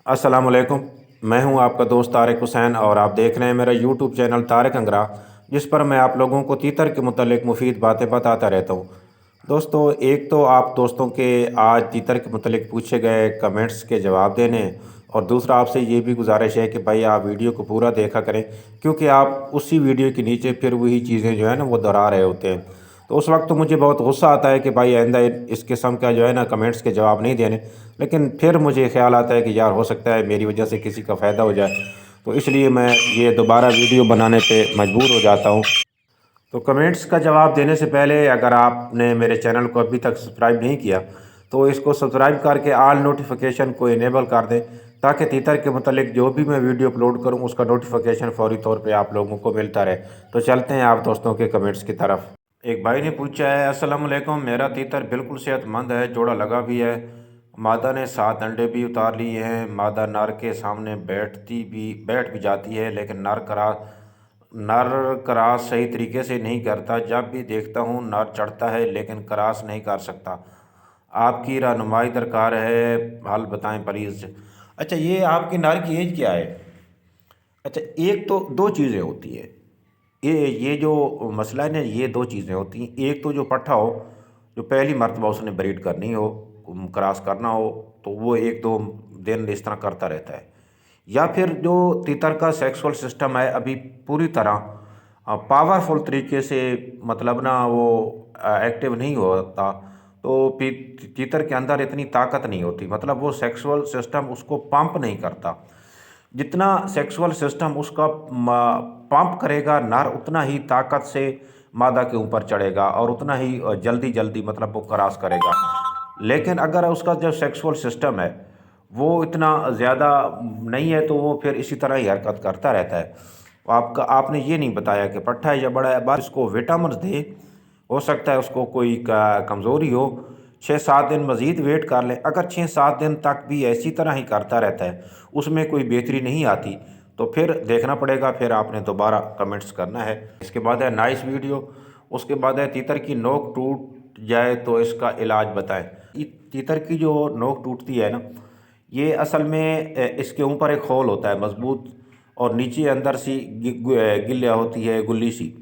अस्सलाम वालेकुम। मैं हूं आपका दोस्त तारिक हुसैन और आप देख रहे हैं मेरा यूट्यूब चैनल तारिक अंगरा, जिस पर मैं आप लोगों को तीतर के मुतल्लिक मुफीद बातें बताता रहता हूं। दोस्तों, एक तो आप दोस्तों के आज तीतर के मुतल्लिक पूछे गए कमेंट्स के जवाब देने हैं, और दूसरा आपसे ये भी गुजारिश है कि भाई आप वीडियो को पूरा देखा करें, क्योंकि आप उसी वीडियो के नीचे फिर वही चीज़ें जो है ना वो दोहरा रहे होते हैं। तो उस वक्त तो मुझे बहुत गुस्सा आता है कि भाई आइंदा इस किस्म का जो है ना कमेंट्स के जवाब नहीं देने। लेकिन फिर मुझे ख्याल आता है कि यार हो सकता है मेरी वजह से किसी का फ़ायदा हो जाए, तो इसलिए मैं ये दोबारा वीडियो बनाने पे मजबूर हो जाता हूँ। तो कमेंट्स का जवाब देने से पहले अगर आपने मेरे चैनल को अभी तक सब्सक्राइब नहीं किया, तो इसको सब्सक्राइब करके आल नोटिफिकेशन को इनेबल कर दें, ताकि तीतर के मतलब जो भी मैं वीडियो अपलोड करूं उसका नोटिफिकेशन फौरी तौर पे आप लोगों को मिलता रहे। तो चलते हैं आप दोस्तों के कमेंट्स की तरफ। एक भाई ने पूछा है, अस्सलाम वालेकुम, मेरा तीतर बिल्कुल सेहतमंद है, जोड़ा लगा भी है, मादा ने 7 अंडे भी उतार लिए हैं, मादा नर के सामने बैठ भी जाती है, लेकिन नर क्रॉस सही तरीके से नहीं करता। जब भी देखता हूँ नर चढ़ता है लेकिन क्रॉस नहीं कर सकता। आपकी रहनुमाई दरकार है, हल बताएं प्लीज़। अच्छा, ये आपके नर की एज क्या है? अच्छा, एक तो दो चीज़ें होती है, ये जो मसला है ना, ये दो चीज़ें होती हैं। एक तो जो पट्ठा हो, जो पहली मर्तबा उसने ब्रीड करनी हो, क्रॉस करना हो, तो वो एक दो दिन इस तरह करता रहता है। या फिर जो तीतर का सेक्सुअल सिस्टम है अभी पूरी तरह पावरफुल तरीके से, मतलब ना वो एक्टिव नहीं होता, तो तीतर के अंदर इतनी ताकत नहीं होती, मतलब वो सेक्सुअल सिस्टम उसको पंप नहीं करता। जितना सेक्सुअल सिस्टम उसका पंप करेगा नर, उतना ही ताकत से मादा के ऊपर चढ़ेगा और उतना ही जल्दी जल्दी मतलब वो क्रॉस करेगा। लेकिन अगर उसका जो सेक्सुअल सिस्टम है वो इतना ज़्यादा नहीं है, तो वो फिर इसी तरह ही हरकत करता रहता है। आपने ये नहीं बताया कि पट्ठा है या बड़ा है, बस इसको विटामिन दे। हो सकता है उसको कोई कमज़ोरी हो, 6-7 दिन मज़ीद वेट कर लें। अगर 6-7 दिन तक भी ऐसी तरह ही करता रहता है, उसमें कोई बेहतरी नहीं आती, तो फिर देखना पड़ेगा, फिर आपने दोबारा कमेंट्स करना है। इसके बाद है नाइस वीडियो, उसके बाद है तीतर की नोक टूट जाए तो इसका इलाज बताएं। तीतर की जो नोक टूटती है ना, ये असल में इसके ऊपर एक होल होता है मज़बूत, और नीचे अंदर सी गिल्ल्या होती है, गुल्ली सी।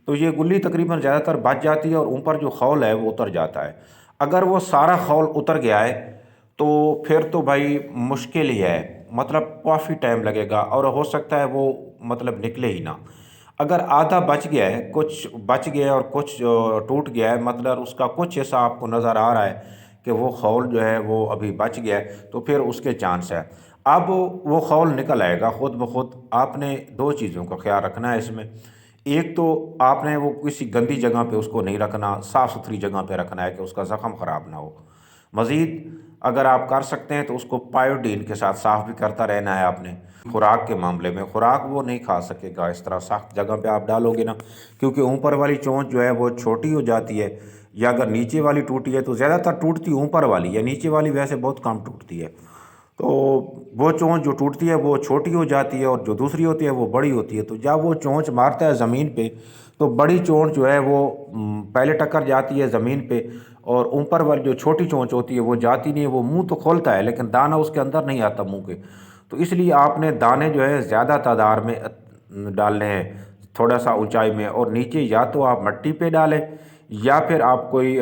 तो ये गुल्ली तकरीबन ज़्यादातर बच जाती है और ऊपर जो खौल है वो उतर जाता है। अगर वो सारा खौल उतर गया है तो फिर तो भाई मुश्किल ही है, मतलब काफ़ी टाइम लगेगा और हो सकता है वो मतलब निकले ही ना। अगर आधा बच गया है, कुछ बच गया है और कुछ टूट गया है, मतलब उसका कुछ ऐसा आपको नज़र आ रहा है कि वो खौल जो है वो अभी बच गया है, तो फिर उसके चांस है। अब वो खौल निकल आएगा खुद ब खुद। आपने दो चीज़ों का ख्याल रखना है इसमें। एक तो आपने वो किसी गंदी जगह पे उसको नहीं रखना, साफ़ सुथरी जगह पे रखना है कि उसका ज़ख़म ख़राब ना हो। मज़ीद अगर आप कर सकते हैं तो उसको पायोडीन के साथ साफ़ भी करता रहना है आपने। खुराक के मामले में, खुराक वो नहीं खा सकेगा इस तरह सख्त जगह पे आप डालोगे ना, क्योंकि ऊपर वाली चोंच जो है वो छोटी हो जाती है, या अगर नीचे वाली टूटी है तो ज़्यादातर टूटती ऊपर वाली, या नीचे वाली वैसे बहुत कम टूटती है। तो वो चोंच जो टूटती है वो छोटी हो जाती है और जो दूसरी होती है वो बड़ी होती है। तो जब वो चोंच मारता है ज़मीन पे, तो बड़ी चोंच जो है वो पहले टक्कर जाती है ज़मीन पे, और ऊपर वाली जो छोटी चोंच होती है वो जाती नहीं है। वो मुंह तो खोलता है लेकिन दाना उसके अंदर नहीं आता मुंह के। तो इसलिए आपने दाने जो है ज़्यादा तादाद में डालने हैं, थोड़ा सा ऊंचाई में, और नीचे या तो आप मिट्टी पे डालें, या फिर आप कोई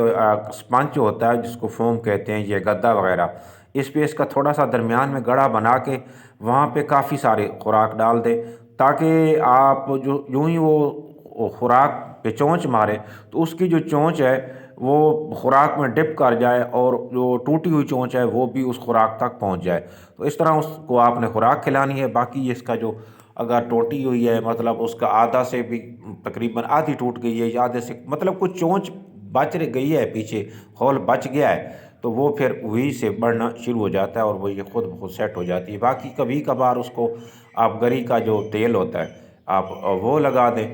स्पंज होता है जिसको फोम कहते हैं, ये गद्दा वगैरह, इस पे इसका थोड़ा सा दरमियान में गड़ा बना के वहाँ पे काफ़ी सारे खुराक डाल दें, ताकि आप जो यूं ही वो खुराक पे चोंच मारे तो उसकी जो चोंच है वो खुराक में डिप कर जाए, और जो टूटी हुई चोंच है वो भी उस खुराक तक पहुँच जाए। तो इस तरह उसको आपने खुराक खिलानी है। बाकी इसका जो अगर टूटी हुई है, मतलब उसका आधा से भी तकरीबन आधी टूट गई है, या आधे से मतलब कुछ चोंच बच रह गई है, पीछे होल बच गया है, तो वो फिर वहीं से बढ़ना शुरू हो जाता है और वो ये खुद ब खुद सेट हो जाती है। बाकी कभी कभार उसको आप गरी का जो तेल होता है आप वो लगा दें,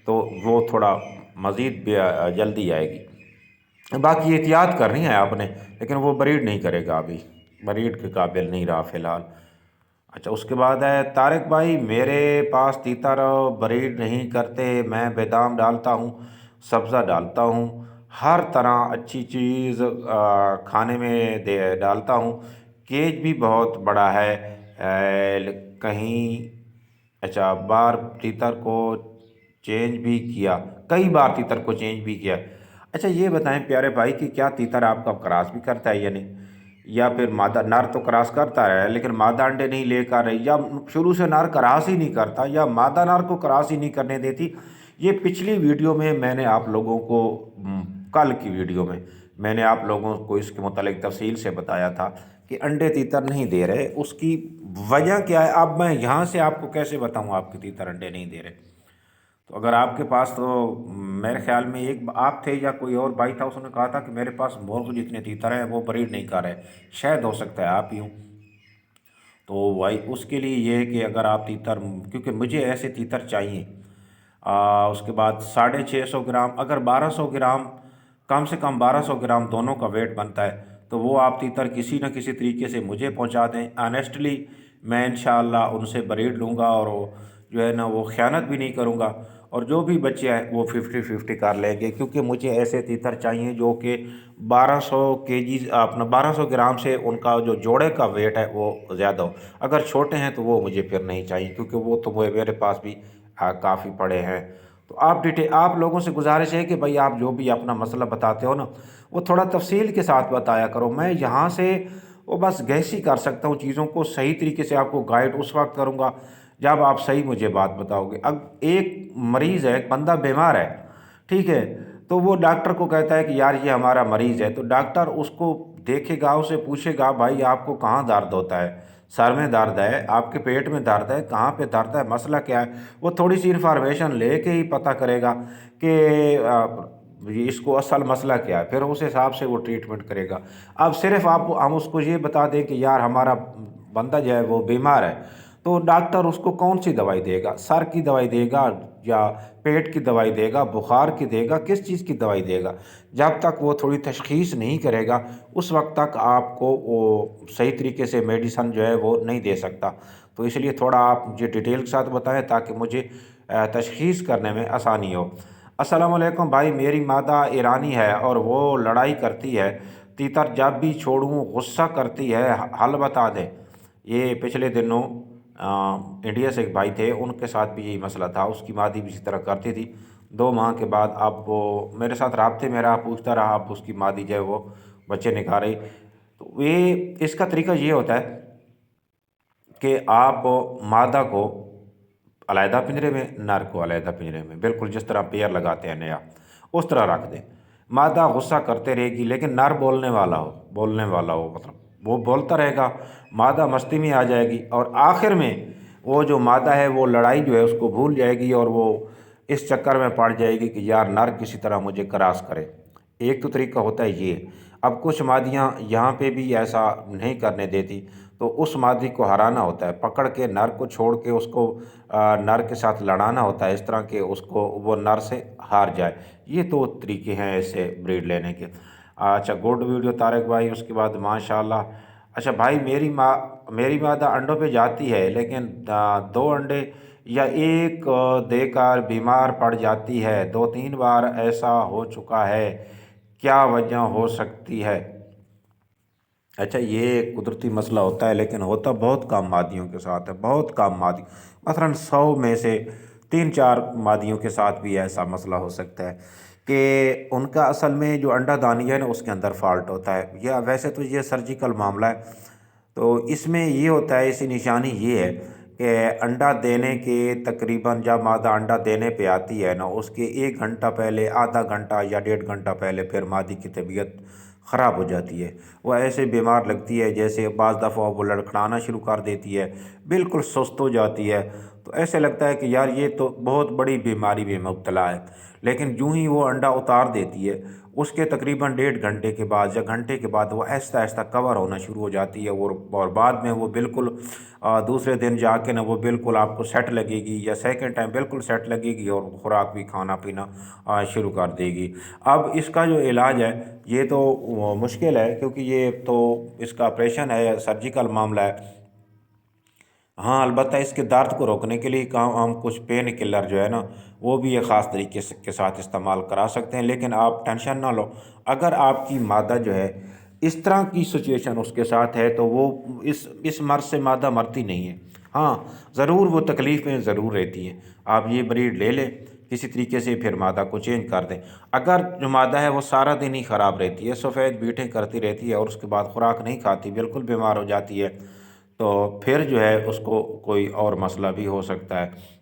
तो वो थोड़ा मज़ीद जल्दी आएगी। बाकी एहतियात करनी है आपने, लेकिन वो ब्रीड नहीं करेगा, अभी ब्रीड के काबिल नहीं रहा फ़िलहाल। अच्छा, उसके बाद है तारिक भाई, मेरे पास तीतर ब्रीड नहीं करते, मैं बादाम डालता हूँ, सब्ज़ा डालता हूँ, हर तरह अच्छी चीज़ खाने में दे डालता हूँ, केज भी बहुत बड़ा है, कहीं अच्छा बार तीतर को चेंज भी किया, कई बार तीतर को चेंज भी किया। अच्छा ये बताएं प्यारे भाई कि क्या तीतर आपका क्रॉस भी करता है या नहीं, या फिर मादा नर तो क्रॉस करता है लेकिन मादा अंडे नहीं लेकर रही, या शुरू से नर क्रॉस ही नहीं करता, या मादा नर को क्रॉस ही नहीं करने देती। ये पिछली वीडियो में मैंने आप लोगों को कल की वीडियो में मैंने आप लोगों को इसके मुतालिक तफसील से बताया था कि अंडे तीतर नहीं दे रहे, उसकी वजह क्या है। अब मैं यहाँ से आपको कैसे बताऊँ आपके तीतर अंडे नहीं दे रहे। तो अगर आपके पास, तो मेरे ख्याल में एक आप थे या कोई और भाई था, उसने कहा था कि मेरे पास मोर जितने तीतर हैं वो ब्रीड नहीं कर रहे, शायद हो सकता है आप ही हूँ। तो भाई उसके लिए ये है कि अगर आप तीतर, क्योंकि मुझे ऐसे तीतर चाहिए, उसके बाद 650 ग्राम, अगर 1200 ग्राम, कम से कम 1200 ग्राम दोनों का वेट बनता है, तो वो आप तीतर किसी न किसी तरीके से मुझे पहुंचा दें। ऑनेस्टली मैं इंशाअल्लाह उनसे ब्रीड लूँगा और वो जो है ना वो ख़यानत भी नहीं करूँगा, और जो भी बच्चे हैं वो 50-50 कर लेंगे, क्योंकि मुझे ऐसे तीतर चाहिए जो कि 1200 केजी अपना 1200 ग्राम से उनका जो जोड़े का वेट है वो ज़्यादा हो। अगर छोटे हैं तो वो मुझे फिर नहीं चाहिए, क्योंकि वो तो मेरे पास भी काफ़ी पड़े हैं। तो आप लोगों से गुजारिश है कि भाई आप जो भी अपना मसला बताते हो ना, वो थोड़ा तफसील के साथ बताया करो। मैं यहाँ से वो बस गैस ही कर सकता हूँ, चीज़ों को सही तरीके से आपको गाइड उस वक्त करूँगा जब आप सही मुझे बात बताओगे। अब एक मरीज़ है, एक बंदा बीमार है, ठीक है, तो वो डॉक्टर को कहता है कि यार ये हमारा मरीज़ है, तो डॉक्टर उसको देखेगा, उसे पूछेगा भाई आपको कहाँ दर्द होता है, सर में दर्द है, आपके पेट में दर्द है, कहाँ पे दर्द है, मसला क्या है। वो थोड़ी सी इन्फॉर्मेशन लेके ही पता करेगा कि इसको असल मसला क्या है, फिर उस हिसाब से वो ट्रीटमेंट करेगा। अब सिर्फ आप हम उसको ये बता दें कि यार हमारा बंदा जो है वो बीमार है, तो डॉक्टर उसको कौन सी दवाई देगा, सर की दवाई देगा या पेट की दवाई देगा, बुखार की देगा, किस चीज़ की दवाई देगा। जब तक वो थोड़ी तशख़ीस नहीं करेगा उस वक्त तक आपको वो सही तरीके से मेडिसन जो है वो नहीं दे सकता। तो इसलिए थोड़ा आप मुझे डिटेल के साथ बताएं ताकि मुझे तशख़ीस करने में आसानी हो। अस्सलाम वालेकुम भाई, मेरी मादा ईरानी है और वो लड़ाई करती है, तीतर जब भी छोड़ूं गुस्सा करती है, हल बता दें। ये पिछले दिनों इंडिया से एक भाई थे, उनके साथ भी यही मसला था, उसकी मादी भी इसी तरह करती थी। 2 माह के बाद अब वो मेरे साथ राब्ते में रहा, पूछता रहा, अब उसकी मादी जो है वो बच्चे निकाल रही। तो ये इसका तरीका ये होता है कि आप मादा को अलहदा पिंजरे में, नर को अलहदा पिंजरे में, बिल्कुल जिस तरह पेयर लगाते हैं नया, उस तरह रख दें। मादा गुस्सा करते रहेगी लेकिन नर बोलने वाला हो मतलब वो बोलता रहेगा, मादा मस्ती में आ जाएगी और आखिर में वो जो मादा है वो लड़ाई जो है उसको भूल जाएगी और वो इस चक्कर में पड़ जाएगी कि यार नर किसी तरह मुझे क्रॉस करे। एक तो तरीका होता है ये। अब कुछ मादियाँ यहाँ पे भी ऐसा नहीं करने देती, तो उस मादी को हराना होता है, पकड़ के नर को छोड़ के उसको नर के साथ लड़ाना होता है, इस तरह के उसको वो नर से हार जाए। ये तो तरीके हैं ऐसे ब्रीड लेने के। अच्छा गुड वीडियो तारिक भाई, उसके बाद माशाल्लाह। अच्छा भाई मेरी मादा अंडों पे जाती है लेकिन 2 अंडे या एक देकर बीमार पड़ जाती है, 2-3 बार ऐसा हो चुका है, क्या वजह हो सकती है। अच्छा ये कुदरती मसला होता है लेकिन होता बहुत कम मादियों के साथ है, बहुत कम मादी, मसलन 100 में से 3-4 मादियों के साथ भी ऐसा मसला हो सकता है कि उनका असल में जो अंडा दानी है ना उसके अंदर फॉल्ट होता है। या वैसे तो ये सर्जिकल मामला है, तो इसमें ये होता है, इसी निशानी ये है कि अंडा देने के तकरीबन जब मादा अंडा देने पे आती है ना उसके 1 घंटा पहले, आधा घंटा या 1.5 घंटा पहले फिर मादी की तबीयत ख़राब हो जाती है। वो ऐसे बीमार लगती है जैसे बाज़ दफ़ा वो लड़खड़ाना शुरू कर देती है, बिल्कुल सुस्त हो जाती है। तो ऐसे लगता है कि यार ये तो बहुत बड़ी बीमारी में मुब्तला है। लेकिन यूँ ही वो अंडा उतार देती है, उसके तकरीबन 1.5 घंटे के बाद या घंटे के बाद वो आहिस्ता आहिस्ता कवर होना शुरू हो जाती है, और बाद में वो बिल्कुल दूसरे दिन जाके ना वो बिल्कुल आपको सेट लगेगी या सेकंड टाइम बिल्कुल सेट लगेगी और खुराक भी खाना पीना शुरू कर देगी। अब इसका जो इलाज है ये तो मुश्किल है, क्योंकि ये तो इसका ऑपरेशन है, सर्जिकल मामला है। हाँ अलबत्ता इसके दर्द को रोकने के लिए काम हम कुछ पेन किलर जो है ना वो भी एक ख़ास तरीके से के साथ इस्तेमाल करा सकते हैं। लेकिन आप टेंशन ना लो, अगर आपकी मादा जो है اس طرح کی سچویشن اس کے ساتھ ہے تو وہ اس مرض سے مادہ مرتی نہیں ہے۔ ہاں ضرور وہ تکلیفیں ضرور رہتی ہیں، آپ یہ بریڈ لے لیں کسی طریقے سے، پھر مادہ کو چینج کر دیں۔ اگر جو مادہ ہے وہ سارا دن ہی خراب رہتی ہے، سفید بیٹیں کرتی رہتی ہے اور اس کے بعد خوراک نہیں کھاتی، بالکل بیمار ہو جاتی ہے، تو پھر جو ہے اس کو کوئی اور مسئلہ بھی ہو سکتا ہے۔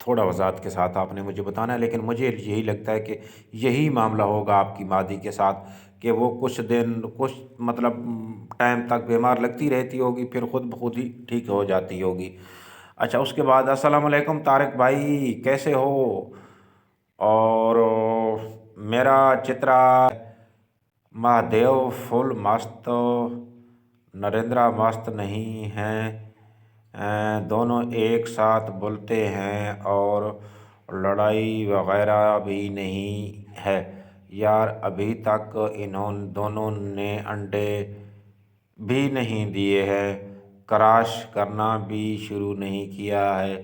تھوڑا وضاحت کے ساتھ آپ نے مجھے بتانا ہے، لیکن مجھے یہی لگتا ہے کہ یہی معاملہ ہوگا آپ کی مادی کے ساتھ، کہ وہ کچھ دن کچھ مطلب ٹائم تک بیمار لگتی رہتی ہوگی، پھر خود بخود ہی ٹھیک ہو جاتی ہوگی۔ اچھا اس کے بعد السلام علیکم طارق بھائی، کیسے ہو؟ اور میرا چترا مہادیو فل مست، نریندرا مست نہیں ہیں، دونوں ایک ساتھ بولتے ہیں اور لڑائی وغیرہ بھی نہیں ہے یار، ابھی تک انہوں دونوں نے انڈے بھی نہیں دیے ہیں، کراش کرنا بھی شروع نہیں کیا ہے،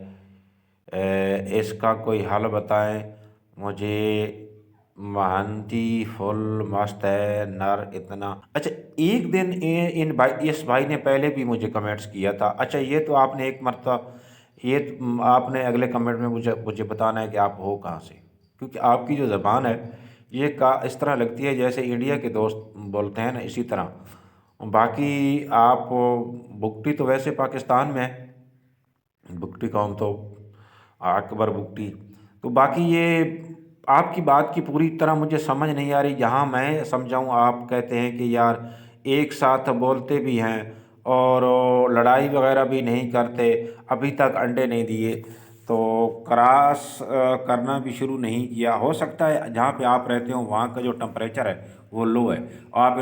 اس کا کوئی حل بتائیں مجھے، مہندی فل مست ہے نر اتنا۔ اچھا ایک دن اس بھائی نے پہلے بھی مجھے کمنٹس کیا تھا۔ اچھا یہ تو آپ نے ایک مرتبہ، یہ آپ نے اگلے کمنٹ میں مجھے بتانا ہے کہ آپ ہو کہاں سے، کیونکہ آپ کی جو زبان ہے یہ اس طرح لگتی ہے جیسے انڈیا کے دوست بولتے ہیں نا، اسی طرح۔ باقی آپ بگٹی تو ویسے پاکستان میں ہے، بگٹی قوم تو اکبر بگٹی، تو باقی یہ آپ کی بات کی پوری طرح مجھے سمجھ نہیں آ رہی۔ جہاں میں سمجھاؤں آپ کہتے ہیں کہ یار ایک ساتھ بولتے بھی ہیں اور لڑائی وغیرہ بھی نہیں کرتے، ابھی تک انڈے نہیں دیے، تو کراس کرنا بھی شروع نہیں کیا۔ ہو سکتا ہے جہاں پہ آپ رہتے ہوں وہاں کا جو ٹمپریچر ہے وہ لو ہے، آپ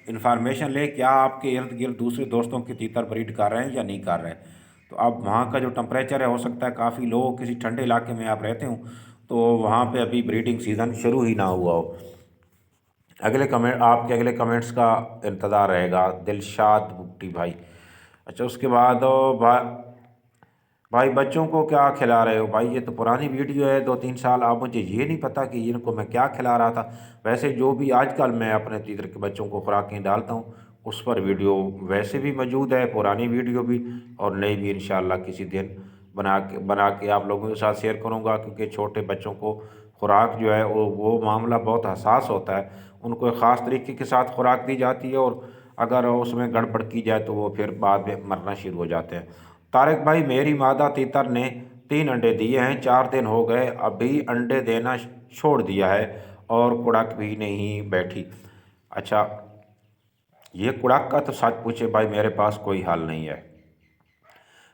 انفارمیشن لے کیا آپ کے ارد گرد دوسرے دوستوں کی تیتر بریڈ کر رہے ہیں یا نہیں کر رہے ہیں، تو اب وہاں کا جو ٹمپریچر ہے ہو سکتا ہے کافی لو، کسی ٹھنڈے علاقے میں آپ رہتے ہوں تو وہاں پہ ابھی بریڈنگ سیزن شروع ہی نہ ہوا ہو۔ اگلے کمنٹ، آپ کے اگلے کمنٹس کا انتظار رہے گا دلشاد بگٹی بھائی۔ اچھا اس کے بعد بھائی بچوں کو کیا کھلا رہے ہو؟ بھائی یہ تو پرانی ویڈیو ہے 2-3 سال، اب مجھے یہ نہیں پتہ کہ ان کو میں کیا کھلا رہا تھا۔ ویسے جو بھی آج کل میں اپنے تیتر کے بچوں کو خوراکیں ڈالتا ہوں اس پر ویڈیو ویسے بھی موجود ہے، پرانی ویڈیو بھی اور نئی بھی، انشاءاللہ کسی دن بنا کے آپ لوگوں کے ساتھ شیئر کروں گا، کیونکہ چھوٹے بچوں کو خوراک جو ہے وہ معاملہ بہت حساس ہوتا ہے، ان کو ایک خاص طریقے کے ساتھ خوراک دی جاتی ہے، اور اگر اس میں گڑبڑ کی جائے تو وہ پھر بعد میں مرنا شروع ہو جاتے ہیں۔ طارق بھائی میری مادہ تیتر نے 3 انڈے دیے ہیں، 4 دن ہو گئے، ابھی انڈے دینا چھوڑ دیا ہے اور کڑک بھی نہیں بیٹھی۔ اچھا یہ کڑک کا تو سچ پوچھے بھائی میرے پاس کوئی حل نہیں ہے،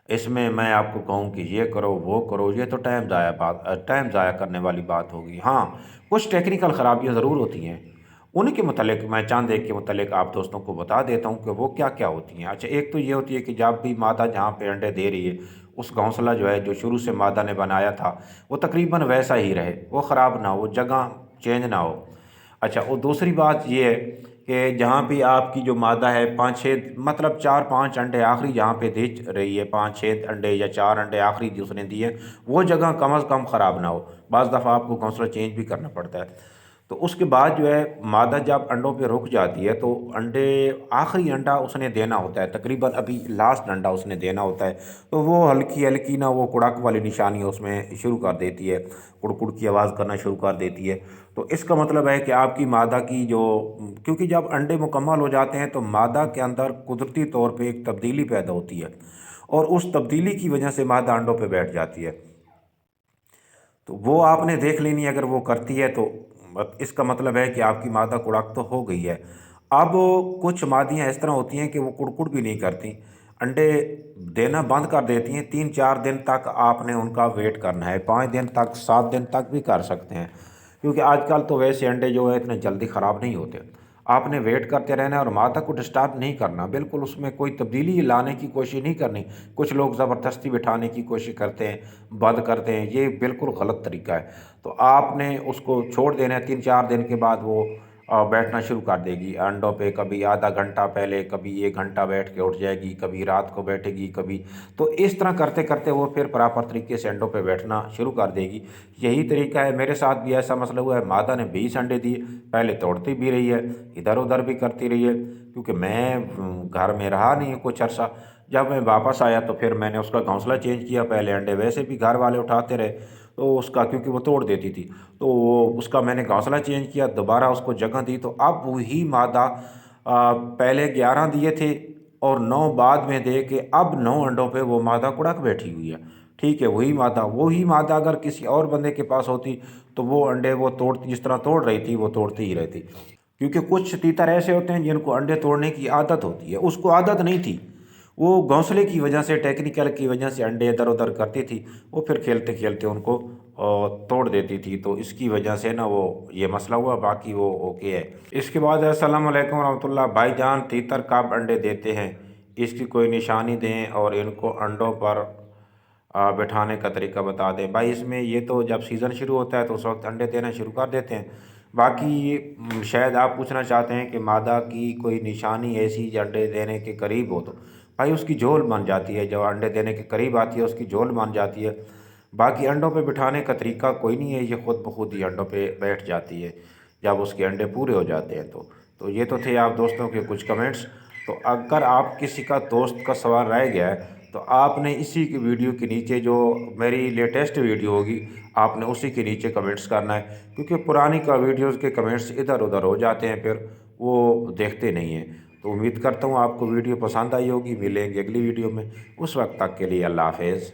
اس میں آپ کو کہوں کہ یہ کرو وہ کرو، یہ تو ٹائم ضائع کرنے والی بات ہوگی۔ ہاں کچھ ٹیکنیکل خرابیاں ضرور ہوتی ہیں، ان کے متعلق میں چاند ایک کے متعلق آپ دوستوں کو بتا دیتا ہوں کہ وہ کیا کیا ہوتی ہیں۔ اچھا ایک تو یہ ہوتی ہے کہ جب بھی مادہ جہاں پہ انڈے دے رہی ہے اس گھونسلہ جو ہے جو شروع سے مادہ نے بنایا تھا وہ تقریباً ویسا ہی رہے، وہ خراب نہ ہو، جگہ چینج نہ ہو۔ اچھا اور دوسری بات یہ ہے کہ جہاں بھی آپ کی جو مادہ ہے 5-6 مطلب 4-5 انڈے آخری جہاں پہ دے رہی ہے، 5-6 انڈے یا 4 انڈے آخری جو اس نے دیے وہ جگہ کم از کم خراب نہ ہو، بعض دفعہ آپ کو گھونسلہ چینج بھی کرنا پڑتا ہے۔ تو اس کے بعد جو ہے مادہ جب انڈوں پہ رک جاتی ہے تو انڈے آخری انڈا اس نے دینا ہوتا ہے، تقریباً ابھی لاسٹ انڈا اس نے دینا ہوتا ہے، تو وہ ہلکی ہلکی نہ وہ کڑک والی نشانی اس میں شروع کر دیتی ہے، کڑکڑ کی آواز کرنا شروع کر دیتی ہے، تو اس کا مطلب ہے کہ آپ کی مادہ کی جو، کیونکہ جب انڈے مکمل ہو جاتے ہیں تو مادہ کے اندر قدرتی طور پہ ایک تبدیلی پیدا ہوتی ہے اور اس تبدیلی کی وجہ سے مادہ انڈوں پہ بیٹھ جاتی ہے، تو وہ آپ نے دیکھ لینی اگر وہ کرتی ہے تو اس کا مطلب ہے کہ آپ کی مادہ کڑک تو ہو گئی ہے۔ اب کچھ مادیاں اس طرح ہوتی ہیں کہ وہ کڑکڑ بھی نہیں کرتی، انڈے دینا بند کر دیتی ہیں، 3-4 دن تک آپ نے ان کا ویٹ کرنا ہے، 5 دن تک 7 دن تک بھی کر سکتے ہیں، کیونکہ آج کل تو ویسے انڈے جو ہے اتنے جلدی خراب نہیں ہوتے، آپ نے ویٹ کرتے رہنا ہے اور مادہ کو ڈسٹرب نہیں کرنا، بالکل اس میں کوئی تبدیلی لانے کی کوشش نہیں کرنی۔ کچھ لوگ زبردستی بٹھانے کی کوشش کرتے ہیں، بند کرتے ہیں، یہ بالکل غلط طریقہ ہے، تو آپ نے اس کو چھوڑ دینا ہے، 3-4 دن کے بعد وہ बैठना शुरू कर देगी अंडों पे। कभी आधा घंटा पहले, कभी 1 घंटा बैठ के उठ जाएगी, कभी रात को बैठेगी, कभी। तो इस तरह करते करते वो फिर प्रॉपर तरीके से अंडों पे बैठना शुरू कर देगी। यही तरीका है, मेरे साथ भी ऐसा मसला हुआ है। मादा ने 20 अंडे दिए, पहले तोड़ती भी रही है, इधर उधर भी करती रही है, क्योंकि मैं घर में रहा नहीं कुछ अरसा। जब मैं वापस आया तो फिर मैंने उसका घोंसला चेंज किया। पहले अंडे वैसे भी घर वाले उठाते रहे, तो उसका, क्योंकि वो तोड़ देती थी, तो उसका मैंने घोंसला चेंज किया, दोबारा उसको जगह दी। तो अब वही मादा पहले 11 दिए थे और 9 बाद में दे के अब 9 अंडों पे वो मादा कुड़क बैठी हुई है। ठीक है, वही मादा अगर किसी और बंदे के पास होती तो वो अंडे वो तोड़ती, जिस तरह तोड़ रही थी वो तोड़ती ही रहती। क्योंकि कुछ तीतर ऐसे होते हैं जिनको अंडे तोड़ने की आदत होती है, उसको आदत नहीं थी। वो घोंसले की वजह से, टेक्निकल की वजह से अंडे इधर उधर करती थी, वो फिर खेलते खेलते उनको तोड़ देती थी। तो इसकी वजह से ना वो ये मसला हुआ, बाकी वो ओके है। इसके बाद अस्सलाम वालेकुम रहमतुल्लाह। भाईजान, तीतर कब अंडे देते हैं, इसकी कोई निशानी दें और इनको अंडों पर बिठाने का तरीका बता दें। भाई इसमें ये तो जब सीज़न शुरू होता है तो उस वक्त अंडे देना शुरू कर देते हैं। बाकी शायद आप पूछना चाहते हैं कि मादा की कोई निशानी ऐसी जो अंडे देने के करीब हो, तो भाई उसकी झोल बन जाती है। जब अंडे देने के करीब आती है उसकी झोल बन जाती है। बाकी अंडों पे बिठाने का तरीका कोई नहीं है, ये खुद ब खुद ही अंडों पे बैठ जाती है जब उसके अंडे पूरे हो जाते हैं। तो ये तो थे आप दोस्तों के कुछ कमेंट्स। तो अगर आप किसी का दोस्त का सवाल रह गया है तो आपने इसी की वीडियो के नीचे, जो मेरी लेटेस्ट वीडियो होगी, आपने उसी के नीचे कमेंट्स करना है। क्योंकि पुरानी का वीडियोज़ के कमेंट्स इधर उधर हो जाते हैं, फिर वो देखते नहीं हैं। तो उम्मीद करता हूँ आपको वीडियो पसंद आई होगी। मिलेंगे अगली वीडियो में, उस वक्त तक के लिए अल्लाह हाफ़िज़।